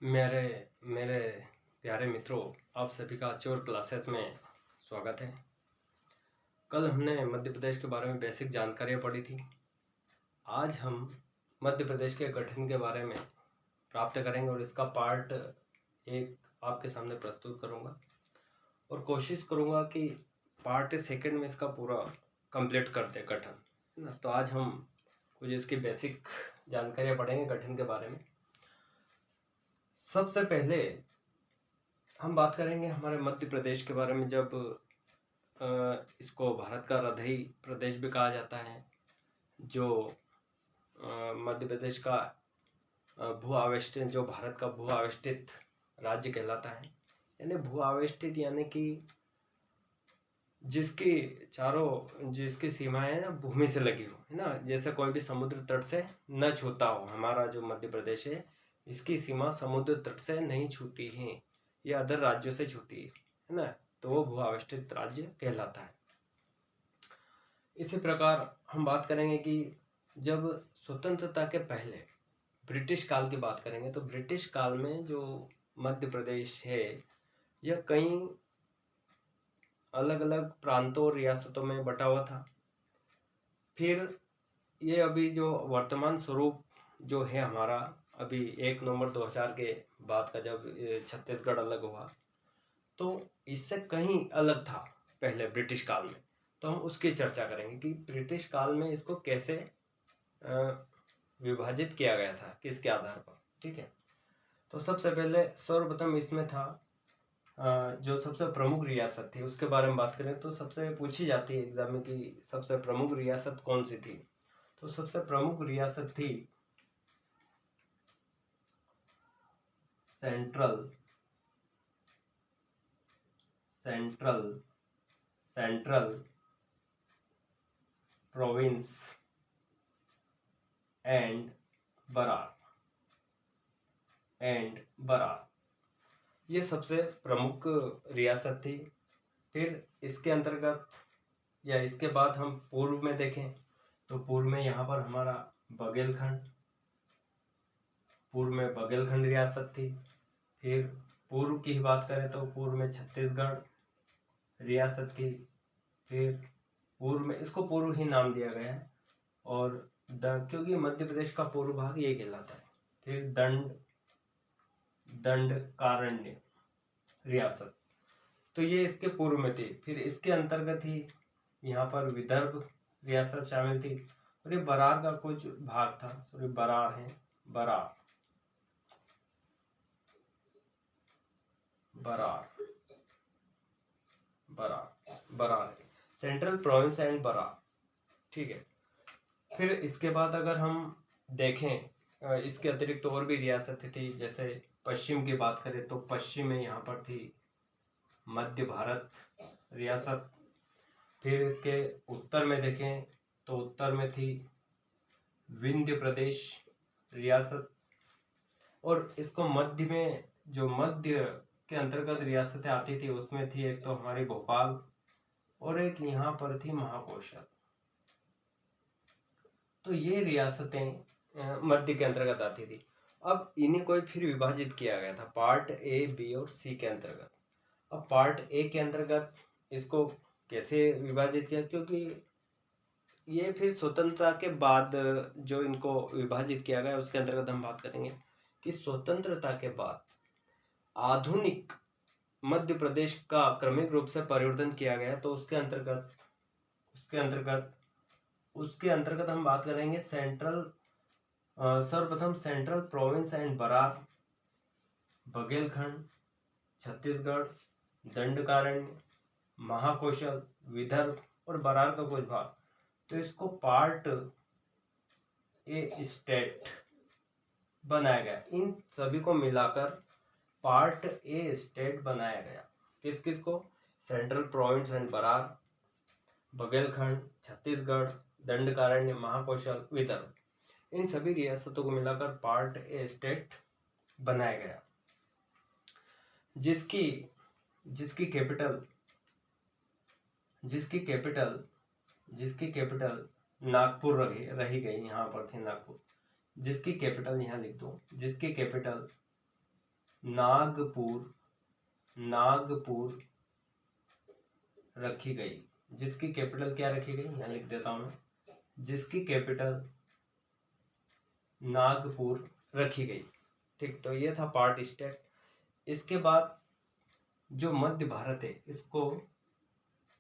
मेरे मेरे प्यारे मित्रों, आप सभी का चोर क्लासेस में स्वागत है। कल हमने मध्य प्रदेश के बारे में बेसिक जानकारियाँ पढ़ी थी। आज हम मध्य प्रदेश के गठन के बारे में प्राप्त करेंगे और इसका पार्ट एक आपके सामने प्रस्तुत करूँगा और कोशिश करूँगा कि पार्ट सेकंड में इसका पूरा कंप्लीट कर दे गठन, है ना। तो आज हम कुछ इसकी बेसिक जानकारियाँ पढ़ेंगे गठन के बारे में। सबसे पहले हम बात करेंगे हमारे मध्य प्रदेश के बारे में। जब इसको भारत का हृदय प्रदेश भी कहा जाता है, जो मध्य प्रदेश का भू आवेष्टित, जो भारत का भू आवेष्टित राज्य कहलाता है। यानी भू आवेष्टित यानी कि जिसकी सीमाएं ना भूमि से लगी हो, है ना। जैसे कोई भी समुद्र तट से न छूता हो, हमारा जो मध्य प्रदेश है इसकी सीमा समुद्र तट से नहीं छूती है, या अदर राज्यों से छूती है ना, तो वो भू आवेष्टित राज्य कहलाता है। इसी प्रकार हम बात करेंगे कि जब स्वतंत्रता के पहले ब्रिटिश काल की बात करेंगे, तो ब्रिटिश काल में जो मध्य प्रदेश है यह कई अलग अलग प्रांतों और रियासतों में बटा हुआ था। फिर ये अभी जो वर्तमान स्वरूप जो है हमारा, अभी 1 नवंबर 2000 के बाद का जब छत्तीसगढ़ अलग हुआ, तो इससे कहीं अलग था पहले ब्रिटिश काल में। तो हम उसकी चर्चा करेंगे कि ब्रिटिश काल में इसको कैसे विभाजित किया गया था, किसके आधार पर। ठीक है, तो सबसे पहले सर्वप्रथम इसमें था जो सबसे प्रमुख रियासत थी उसके बारे में बात करें तो सबसे पूछी जाती है एग्जाम में कि सबसे प्रमुख रियासत कौन सी थी। तो सबसे प्रमुख रियासत थी सेंट्रल प्रोविंस एंड बरार, ये सबसे प्रमुख रियासत थी। फिर इसके अंतर्गत या इसके बाद हम पूर्व में देखें तो पूर्व में यहाँ पर हमारा बघेलखंड रियासत थी। फिर पूर्व की बात करें तो पूर्व में छत्तीसगढ़ रियासत थी। फिर पूर्व में, इसको पूर्व ही नाम दिया गया है और क्योंकि मध्य प्रदेश का पूर्व भाग ये कहलाता है। फिर दंडकारण्य रियासत, तो ये इसके पूर्व में थी। फिर इसके अंतर्गत ही यहाँ पर विदर्भ रियासत शामिल थी और ये बरार का कुछ भाग था। सॉरी, बरार है, Berar central province and Berar. ठीक है, फिर इसके बाद अगर हम देखें इसके अतिरिक्त और भी रियासतें थी। जैसे पश्चिम की बात करें तो पश्चिम में यहाँ पर थी मध्य भारत रियासत। फिर इसके उत्तर में देखें तो उत्तर में थी विंध्य प्रदेश रियासत। और इसको मध्य में, जो मध्य के अंतर्गत रियासतें आती थी उसमें थी एक तो हमारी भोपाल और एक यहाँ पर थी महाकौशल। तो ये रियासतें मध्य के अंतर्गत आती थी। अब इन्हें कोई फिर विभाजित किया गया था पार्ट ए, बी और सी के अंतर्गत। अब पार्ट ए के अंतर्गत इसको कैसे विभाजित किया, क्योंकि ये फिर स्वतंत्रता के बाद जो इनको विभाजित किया गया उसके अंतर्गत हम बात करेंगे कि स्वतंत्रता के बाद आधुनिक मध्य प्रदेश का क्रमिक रूप से परिवर्तन किया गया। तो उसके अंतर्गत हम बात करेंगे सर्वप्रथम central province and Berar, Baghelkhand, Chhattisgarh, Dandakaranya, Mahakaushal, Vidarbha और बरार का कुछ भाग। तो इसको पार्ट ए स्टेट बनाया गया। इन सभी को मिलाकर पार्ट ए स्टेट बनाया गया। किस किस को? Central province and Berar, Baghelkhand, Chhattisgarh, Dandakaranya, Mahakaushal, Vidarbha, इन सभी रियासतों को मिलाकर पार्ट ए स्टेट बनाया गया, जिसकी कैपिटल नागपुर रही गई। यहाँ पर थी नागपुर, जिसकी कैपिटल यहाँ लिख दो, जिसकी कैपिटल नागपुर रखी गई, जिसकी कैपिटल क्या रखी गई, यहाँ लिख देता हूं मैं, जिसकी कैपिटल नागपुर रखी गई। ठीक, तो ये था पार्ट स्टेट। इसके बाद जो मध्य भारत है इसको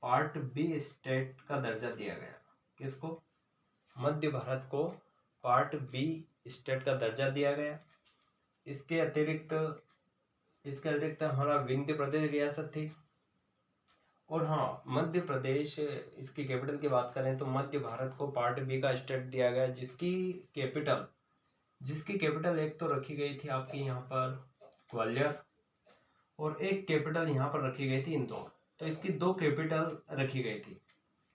पार्ट बी स्टेट का दर्जा दिया गया। किसको? मध्य भारत को पार्ट बी स्टेट का दर्जा दिया गया। इसके अतिरिक्त हमारा विंध्य प्रदेश रियासत थी। और हाँ, मध्य प्रदेश, इसकी कैपिटल की बात करें तो मध्य भारत को पार्ट बी का स्टेट दिया गया, जिसकी कैपिटल एक तो रखी गई थी आपकी यहाँ पर ग्वालियर, और एक कैपिटल यहाँ पर रखी गई थी इंदौर। तो इसकी 2 कैपिटल रखी गई थी,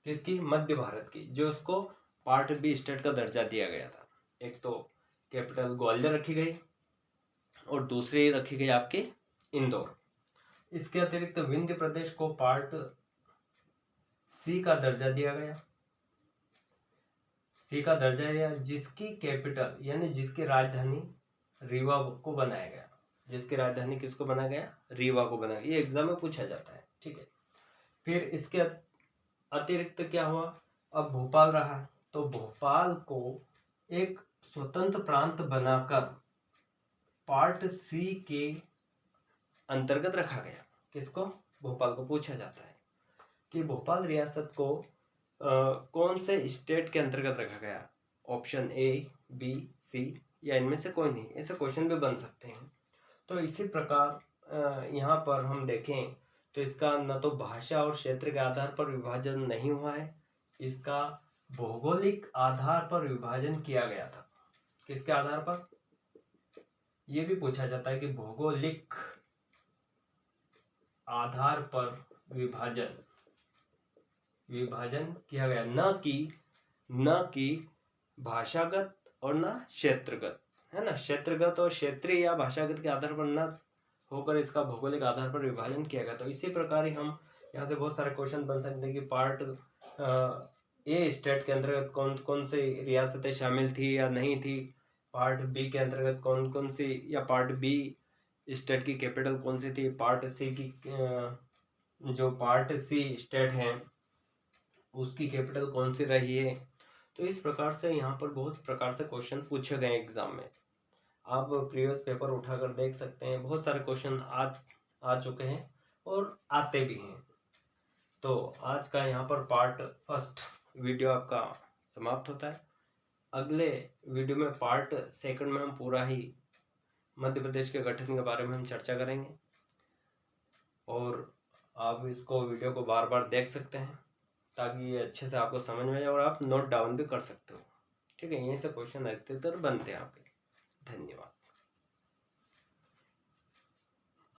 किसकी? मध्य भारत की, जो उसको पार्ट बी स्टेट का दर्जा दिया गया था। एक तो कैपिटल ग्वालियर रखी गई और दूसरी रखी गई आपकी इंदौर। इसके अतिरिक्त विंध्य प्रदेश को पार्ट सी का दर्जा दिया गया। जिसकी कैपिटल यानी जिसकी राजधानी रीवा को बनाया गया। जिसकी राजधानी किसको बनाया गया? रीवा को बनाया गया। ये एग्जाम में पूछा जाता है। ठीक है, फिर इसके अतिरिक्त क्या हुआ? अब भोपाल रहा, तो भोपाल को एक स्वतंत्र प्रांत बनाकर पार्ट सी के अंतर्गत रखा गया। किसको? भोपाल को। पूछा जाता है कि भोपाल रियासत को कौन से स्टेट के अंतर्गत रखा गया? ऑप्शन ए, बी, सी या इनमें से कोई नहीं। ऐसे क्वेश्चन भी बन सकते हैं। तो इसी प्रकार यहाँ पर हम देखें तो इसका न तो भाषा और क्षेत्र के आधार पर विभाजन नहीं हुआ है, इसका भौगोलिक आधार पर विभाजन किया गया था। किसके आधार पर? ये भी पूछा जाता है कि भौगोलिक आधार पर विभाजन किया गया, न कि भाषागत और न क्षेत्रगत, है ना। क्षेत्रगत और क्षेत्रीय या भाषागत के आधार पर न होकर इसका भौगोलिक आधार पर विभाजन किया गया। तो इसी प्रकार ही हम यहाँ से बहुत सारे क्वेश्चन बन सकते हैं कि पार्ट ए स्टेट के अंतर्गत कौन कौन सी रियासतें शामिल थी या नहीं थी, पार्ट बी के अंतर्गत कौन कौन सी, या पार्ट बी स्टेट की कैपिटल कौन सी थी, पार्ट सी की जो पार्ट सी स्टेट है उसकी कैपिटल कौन सी रही है। तो इस प्रकार से यहाँ पर बहुत प्रकार से क्वेश्चन पूछे गए एग्जाम में। आप प्रीवियस पेपर उठाकर देख सकते हैं, बहुत सारे क्वेश्चन आ चुके हैं और आते भी हैं। तो आज का यहाँ पर पार्ट फर्स्ट वीडियो आपका समाप्त होता है। अगले वीडियो में पार्ट सेकंड में हम पूरा ही मध्य प्रदेश के गठन के बारे में हम चर्चा करेंगे, और आप इसको वीडियो को बार बार देख सकते हैं ताकि ये अच्छे से आपको समझ में आए, और आप नोट डाउन भी कर सकते हो। ठीक है, यहीं से क्वेश्चन अधिकतर बनते हैं आपके। धन्यवाद।